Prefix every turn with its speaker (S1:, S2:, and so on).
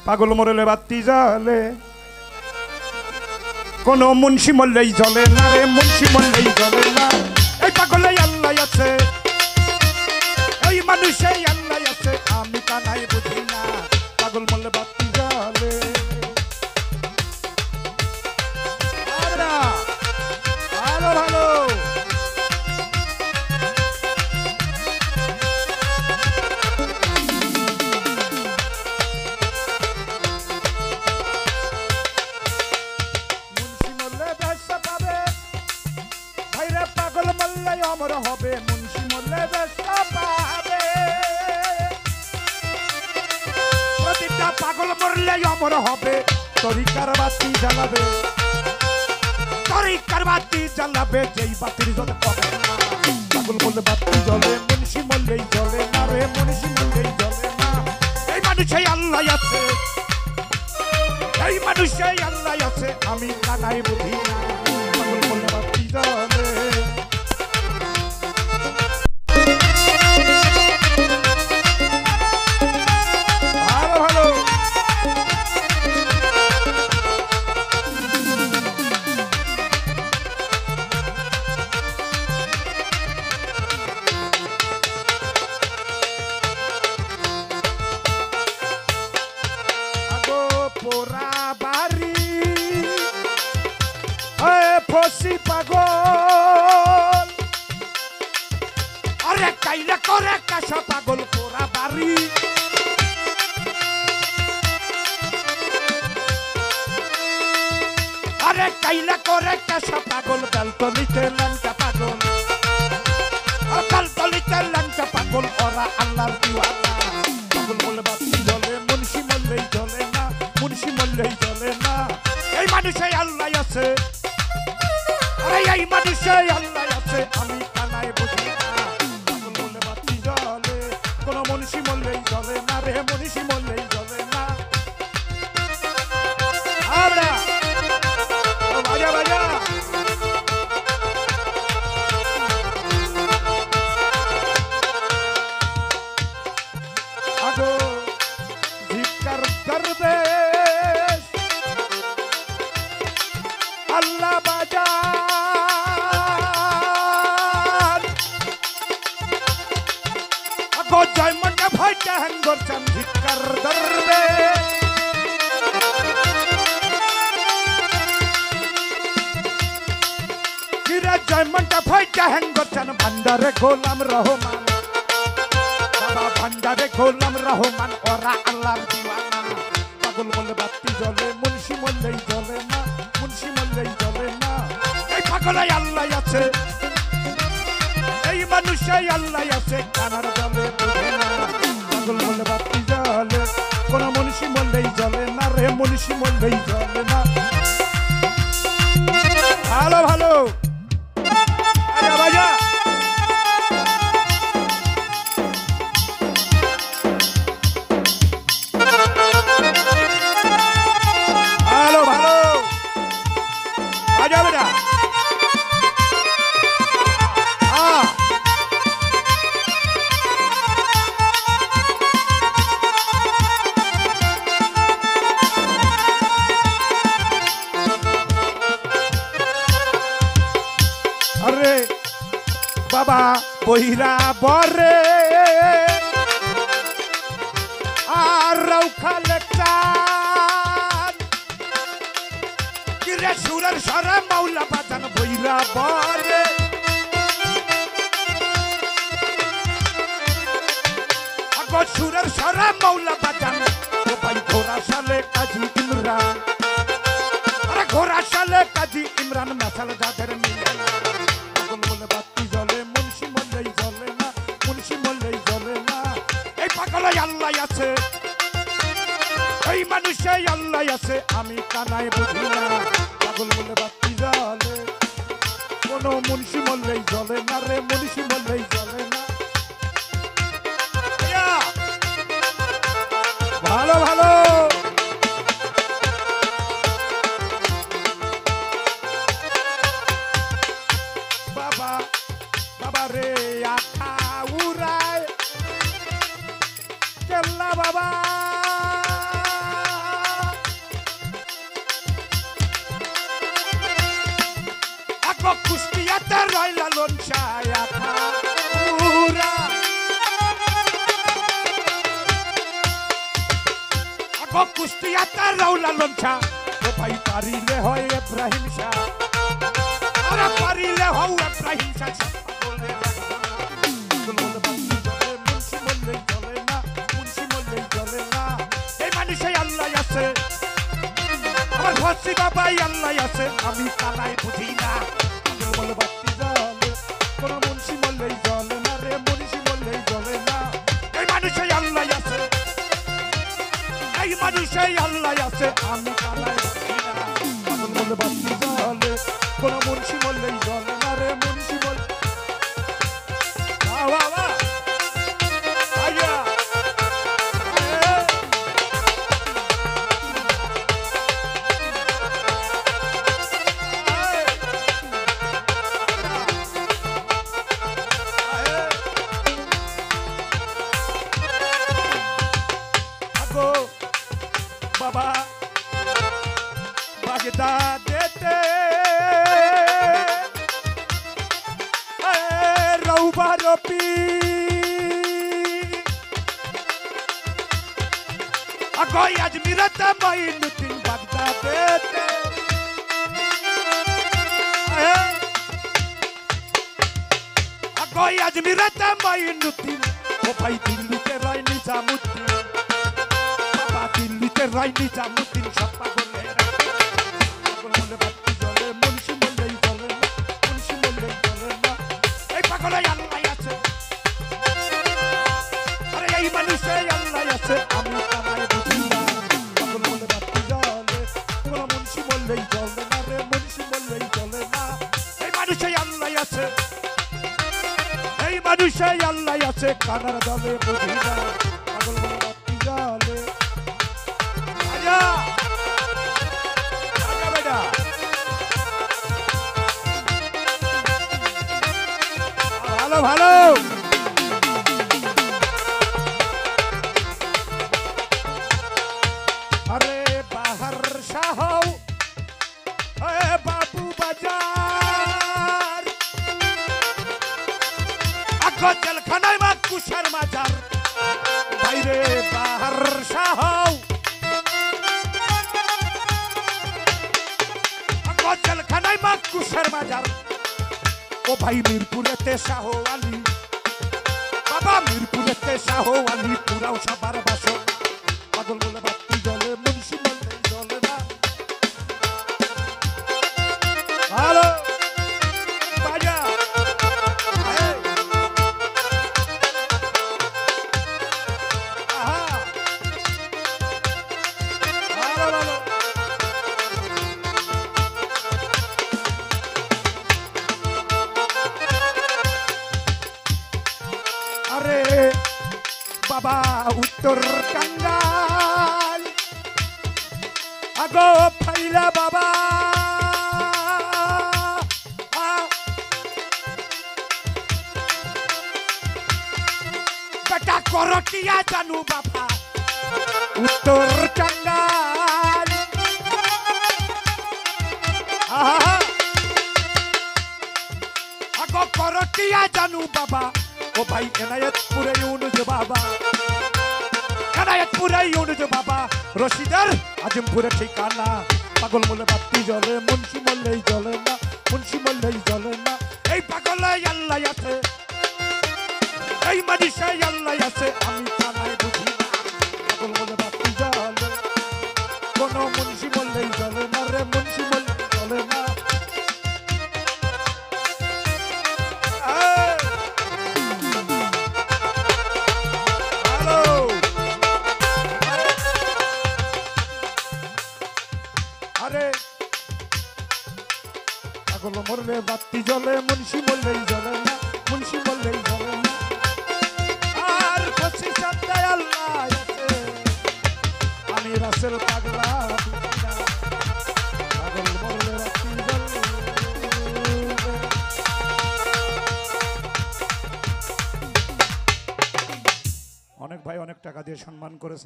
S1: পাগল মরলে বাতি জ্বলে, কোন মুন্সি মরলেই জ্বলে না রে, মুন্সি মরলেই জ্বলে না। এই পাগলে আল্লাহ আছে, এই মানুষে আল্লাহ আছে, আমি কানাই বুঝি না। পাগল মরলে বাতি জ্বলে। ভালো ভালো অমর হবে, মুন্সি মরলে ব্যস্তা পাবে। প্রতিটা পাগল মরলে অমর হবে, তরিকার বাতি জ্বালাবে, তরিকার বাতি জ্বালাবে, যেই বাতির জ্বলে পাবে না। পাগল মরলে বাতি জ্বলে, মুন্সি মরলেই জ্বলে না রে, মুন্সি মরলেই জ্বলে না। এই মানুষে আল্লাহ আছে, এই মানুষে আল্লাহ আছে, আমি কানাই বুঝি না। পাগল মরলে বাতি জ্বলে। পাগল আরে কাইলা করে কাশা পাগল পোড়া বাড়ি, আরে কাইলা করে কাশা পাগল, বেলতলিতে লঙ্কা পাগল, বেলতলিতে লঙ্কা পাগল, ওরা আল্লাহর দিওয়ানা। পাগল বলে বাতি জ্বলে, মুন্সি মরলেই জ্বলে না, মুন্সি মরলেই জ্বলে না। এই মানুষে আল্লাহ আছে, এই মানুষে আল্লাহ আছে, আমি কানাই বুঝি না। পাগল বলে বাতি জ্বলে, কোন মুন্সি মরলেই জ্বলে না রে, মুন্সি মরলেই জ্বলে না। আমরা বাজা বাজা আগো ধিক্কার দরবেশ আল্লাহ বাজা জয় মন্ডা ভাইটা হ্যাঙ্গর চান ধিক্কার দরবে। কিরে জয় মন্ডা ভাইটা হ্যাঙ্গর চান ভান্ডারে গোলাম রহমান, বাবা ভান্ডারে গোলাম রহমান, ওরা আল্লাহর দিওয়ানা। পাগল বলে বাতি জ্বলে, মুন্সি মরলেই জ্বলে না, মুন্সি মরলেই জ্বলে না। এই পাগলে আল্লাহ আছে, এই মানুষে আল্লাহ আছে, কানার জ্বলে বুঝে না। পাগল বলে বাতি জ্বলে, কোন মুন্সি মরলেই জ্বলে না রে, মুন্সি মরলেই জ্বলে না। ভালো ভালো বাজা ভালো ভালো বাজা বেটা। বাবা বহিরা বরে আর রৌখা লেকচার, কিরে সুরের সরে মাওলা বাজান বহিরা বরে। আগো সুরের সরে মাওলা বাজান, ও ভাই ঘোড়া সালে কাজী ইমরান, আরে ঘোড়া সালে কাজী ইমরান, মেশাল যাদের মিলে। পাগল বলে বাতি জ্বলে, মুন্সি মরলেই জ্বলে না, মুন্সি মরলেই জ্বলে না। এই পাগলে আল্লাহ আছে, এই মানুষে আল্লাহ আছে, আমি কানাই বুঝি না। পাগল বলে বাতি জ্বলে, কোন মুন্সি মরলেই জ্বলে না রে, মুন্সি মরলেই জ্বলে না। ভালো ভালো বাবা বাবা রে আখা উড়ায় কেল্লা বাবা আগো কুষ্টিয়াতে রাউলা লঞ্চা ও ভাই পারিলে হয় ইব্রাহিম শাহ আরে পারিলে হও ইব্রাহিম শাহ বলে মুন্সি বললেই চলে না মুন্সি বললেই চলে না এই মানুষে আল্লাহ আছে আমার ভসি বাবাই আল্লাহ আছে আমি কানাই বুঝি না বলে বাতি জ্বলে কোন মুন্সি বললেই চলে না রে মুন্সি বললেই চলে না এই মানুষে আল্লাহ আছে এই মানুষে আল্লাহ আছে আমি কানাই বুঝি না বলে বাতি জ্বলে কোন মুন্সি বললেই চলে না রে মুন্সি বল বাবা আয়া বাবা বাগদাদেতে রৌবারপি আগো আজমিরতে মাইনুদ্দিন বাগদাদেতে আগো আজমিরতে মাইনুদ্দিন ও ভাই দিল্লিতে রয় নিজামুদ্দিন দিল্লিতে রাই নিজামুদ্দিন সব পাগলের পাগল বলে বাতি জ্বলে মুন্সি বললেই জ্বলে না মুন্সি বললেই জ্বলে না এই পাগলে আল্লাহ আছে আরে এই মানুষে আল্লাহ আছে আমি কানাই বুঝি না পাগল বলে বাতি জ্বলে কোন মুন্সি বললেই জ্বলে না রে মুন্সি বললেই জ্বলে না এই মানুষে আল্লাহ আছে এই মানুষে আল্লাহ আছে কানার দলে বুঝি না পাগল বলে বাতি জ্বলে ভালো ভালো আরে বাহার শাহ বাবু বাজার আগো জেলখানায় মা কুশার মাজার বাইরে বাহার শাহ জেলখানায় মা কুশার মাজার ও ভাই মিরপুরেতে শাহ আলী বাবা মিরপুরেতে শাহ আলী পুরাও সবার বাসন পাগল বলে বাতি জ্বলে মুন্সি বললেই জ্বলে না ভালো বাজা ভালো ভালো আরে বাবা উত্তর টাঙ্গাইল আগো ফাইলা বাবা বেটা করটিয়া জানু বাবা উত্তর টাঙ্গাইল আগো করটিয়া জানু বাবা ও ভাই এনায়েতপুরে ইউনুস বাবা এনায়েতপুরে ইউনুস বাবা রশিদার আজমপুরে ঠিকানা পাগল বলে বাতি জ্বলে মুন্সি বললেই জ্বলে না মুন্সি বললেই জ্বলে না এই পাগলে আল্লাহ আছে এই মানুষে আল্লাহ আছে আমি কানাই বুঝি না পাগল বলে বাতি জ্বলে কোন মুন্সি বললেই জ্বলে না রে মুন্সি বললেই জ্বলে না আরে পাগল মরলে বাতি জ্বলে মুন্সি বললেই জ্বলে না মুন্সি বললেই জ্বলে না আর খুশি সত্তায় আল্লাহ আছে আমি রাসেল পাগলা পাগল মরলে বাতি জ্বলে অনেক ভাই অনেক টাকা দিয়ে সম্মান করেছে।